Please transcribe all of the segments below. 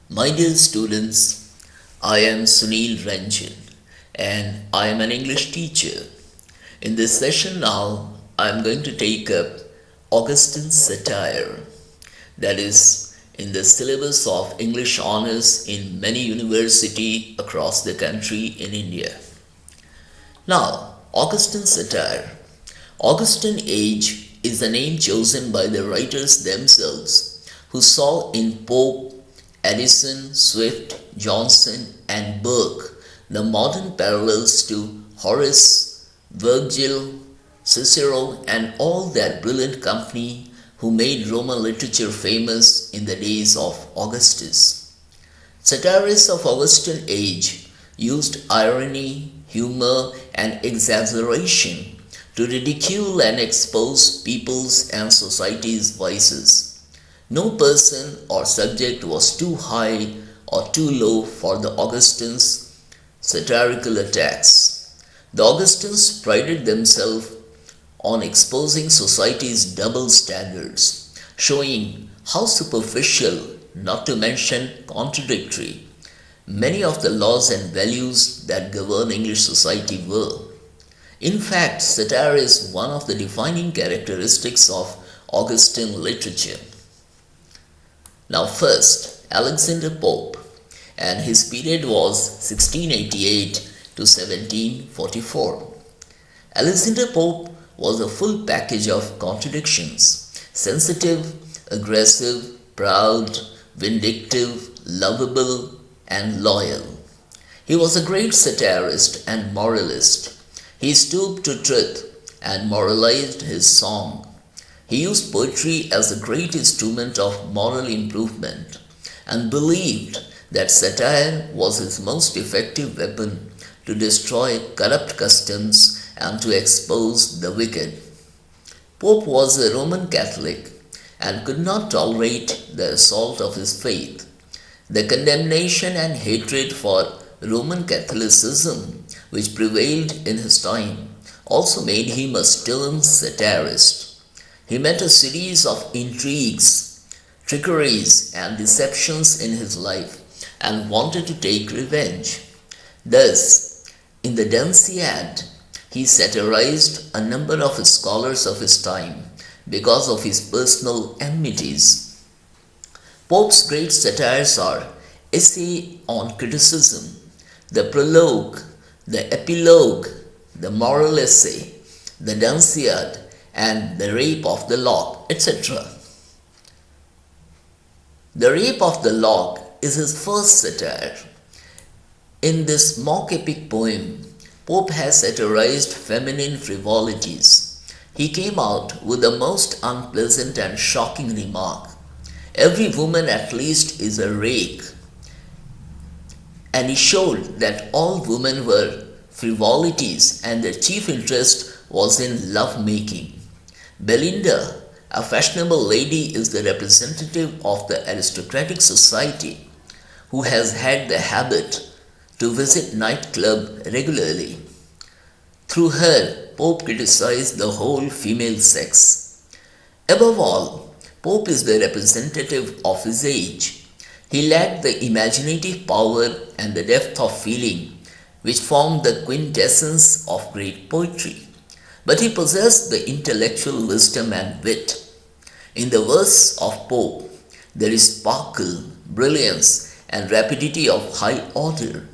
My dear students, I am Sunil Ranjan and I am an English teacher. In this session now, I am going to take up Augustan Satire, that is, in the syllabus of English Honours in many universities across the country in India. Now, Augustan Satire. Augustan age is the name chosen by the writers themselves, who saw in Pope, Addison, Swift, Johnson, and Burke the modern parallels to Horace, Virgil, Cicero, and all that brilliant company who made Roman literature famous in the days of Augustus. Satirists of Augustan age used irony, humor, and exaggeration to ridicule and expose people's and society's vices. No person or subject was too high or too low for the Augustans' satirical attacks. The Augustans prided themselves on exposing society's double standards, showing how superficial, not to mention contradictory, many of the laws and values that govern English society were. In fact, satire is one of the defining characteristics of Augustan literature. Now first, Alexander Pope, and his period was 1688 to 1744. Alexander Pope was a full package of contradictions: sensitive, aggressive, proud, vindictive, lovable, and loyal. He was a great satirist and moralist. He stooped to truth and moralized his song. He used poetry as a great instrument of moral improvement and believed that satire was his most effective weapon to destroy corrupt customs and to expose the wicked. Pope was a Roman Catholic and could not tolerate the assault of his faith. The condemnation and hatred for Roman Catholicism which prevailed in his time also made him a stern satirist. He met a series of intrigues, trickeries, and deceptions in his life and wanted to take revenge. Thus, in the Dunciad, he satirized a number of scholars of his time because of his personal enmities. Pope's great satires are Essay on Criticism, the Prologue, the Epilogue, the Moral Essay, the Dunciad, and the Rape of the Lock, etc. The Rape of the Lock is his first satire. In this mock epic poem, Pope has satirized feminine frivolities. He came out with the most unpleasant and shocking remark: every woman at least is a rake. And he showed that all women were frivolities and their chief interest was in love making. Belinda, a fashionable lady, is the representative of the aristocratic society who has had the habit to visit nightclub regularly. Through her, Pope criticized the whole female sex. Above all, Pope is the representative of his age. He lacked the imaginative power and the depth of feeling which formed the quintessence of great poetry. But he possessed the intellectual wisdom and wit. In the verse of Pope, there is sparkle, brilliance, and rapidity of high order.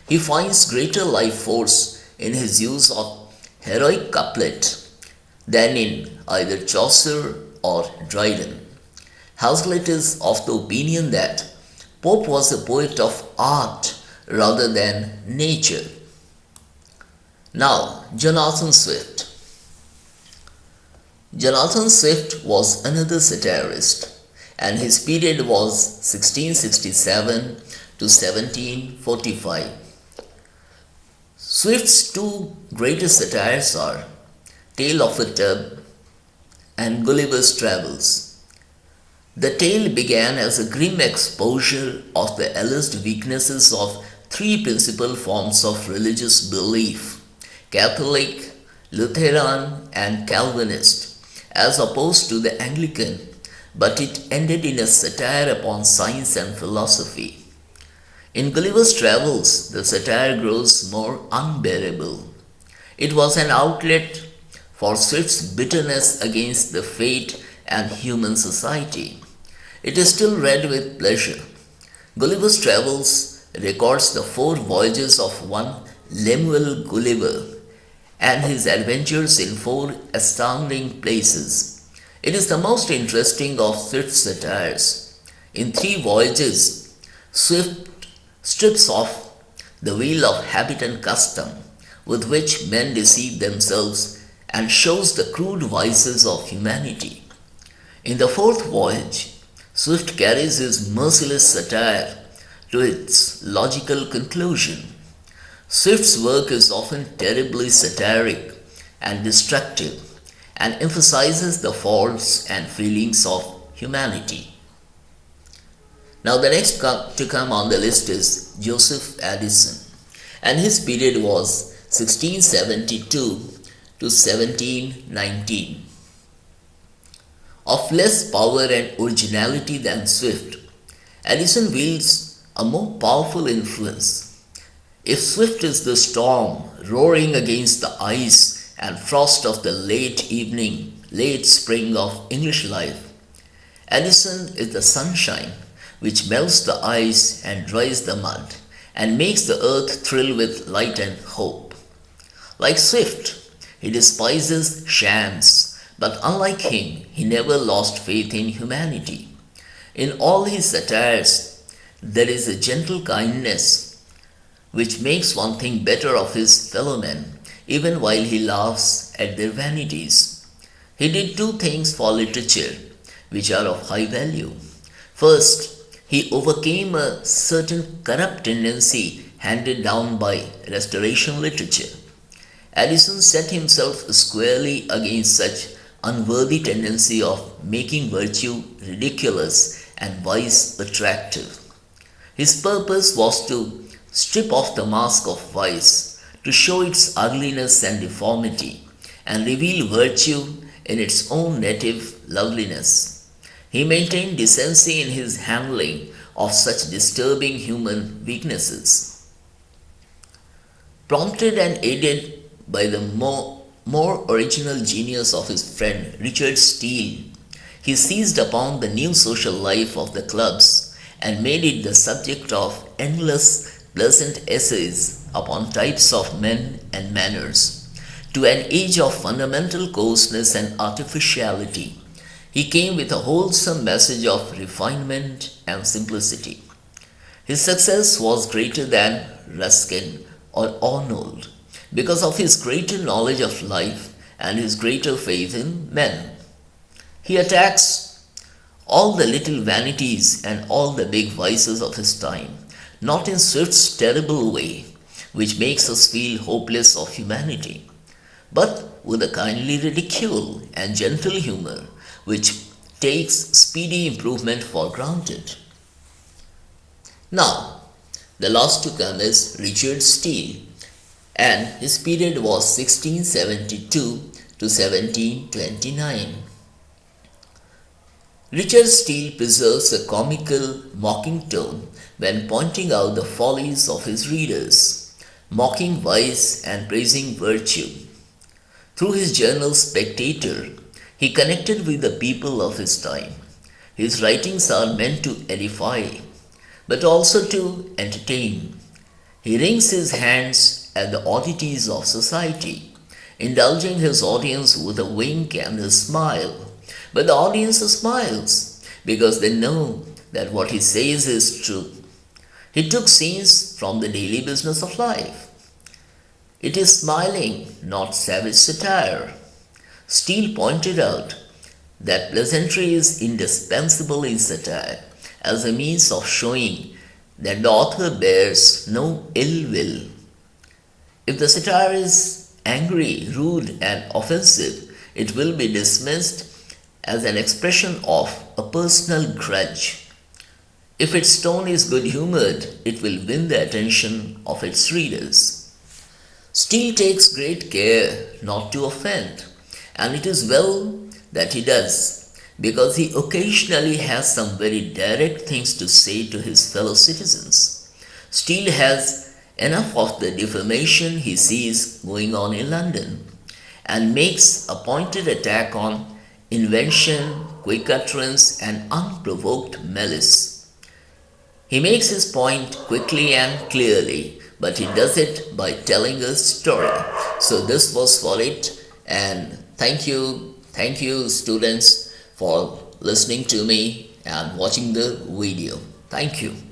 He finds greater life force in his use of heroic couplet than in either Chaucer or Dryden. Hazlitt is of the opinion that Pope was a poet of art rather than nature. Now, Jonathan Swift. Jonathan Swift was another satirist, and his period was 1667 to 1745. Swift's two greatest satires are Tale of a Tub and Gulliver's Travels. The tale began as a grim exposure of the alleged weaknesses of three principal forms of religious belief: Catholic, Lutheran, and Calvinist, as opposed to the Anglican, but it ended in a satire upon science and philosophy. In Gulliver's Travels, the satire grows more unbearable. It was an outlet for Swift's bitterness against the fate and human society. It is still read with pleasure. Gulliver's Travels records the 4 voyages of one Lemuel Gulliver and his adventures in 4 astounding places. It is the most interesting of Swift's satires. In 3 voyages, Swift strips off the veil of habit and custom with which men deceive themselves and shows the crude vices of humanity. In the 4th voyage, Swift carries his merciless satire to its logical conclusion. Swift's work is often terribly satiric and destructive and emphasizes the faults and feelings of humanity. Now the next to come on the list is Joseph Addison, and his period was 1672 to 1719. Of less power and originality than Swift, Addison wields a more powerful influence. If Swift is the storm roaring against the ice and frost of the late spring of English life, Addison is the sunshine which melts the ice and dries the mud and makes the earth thrill with light and hope. Like Swift, he despises shams, but unlike him, he never lost faith in humanity. In all his satires, there is a gentle kindness which makes one think better of his fellow men, even while he laughs at their vanities. He did 2 things for literature which are of high value. First, he overcame a certain corrupt tendency handed down by Restoration literature. Addison set himself squarely against such unworthy tendency of making virtue ridiculous and vice attractive. His purpose was to strip off the mask of vice, to show its ugliness and deformity, and reveal virtue in its own native loveliness. He maintained decency in his handling of such disturbing human weaknesses. Prompted and aided by the more original genius of his friend Richard Steele, he seized upon the new social life of the clubs and made it the subject of endless pleasant essays upon types of men and manners. To an age of fundamental coarseness and artificiality, he came with a wholesome message of refinement and simplicity. His success was greater than Ruskin or Arnold because of his greater knowledge of life and his greater faith in men. He attacks all the little vanities and all the big vices of his time, not in Swift's terrible way, which makes us feel hopeless of humanity, but with a kindly ridicule and gentle humor which takes speedy improvement for granted. Now, the last to come is Richard Steele, and his period was 1672 to 1729. Richard Steele preserves a comical, mocking tone when pointing out the follies of his readers, mocking vice and praising virtue. Through his journal Spectator, he connected with the people of his time. His writings are meant to edify, but also to entertain. He wrings his hands at the oddities of society, indulging his audience with a wink and a smile. But the audience smiles because they know that what he says is true. He took scenes from the daily business of life. It is smiling, not savage satire. Steele pointed out that pleasantry is indispensable in satire as a means of showing that the author bears no ill will. If the satire is angry, rude, and offensive, it will be dismissed as an expression of a personal grudge. If its tone is good-humored, it will win the attention of its readers. Steele takes great care not to offend, and it is well that he does, because he occasionally has some very direct things to say to his fellow citizens. Steele has enough of the defamation he sees going on in London and makes a pointed attack on invention, quick utterance, and unprovoked malice. He makes his point quickly and clearly, but he does it by telling a story. So this was for it, and thank you students for listening to me and watching the video. Thank you.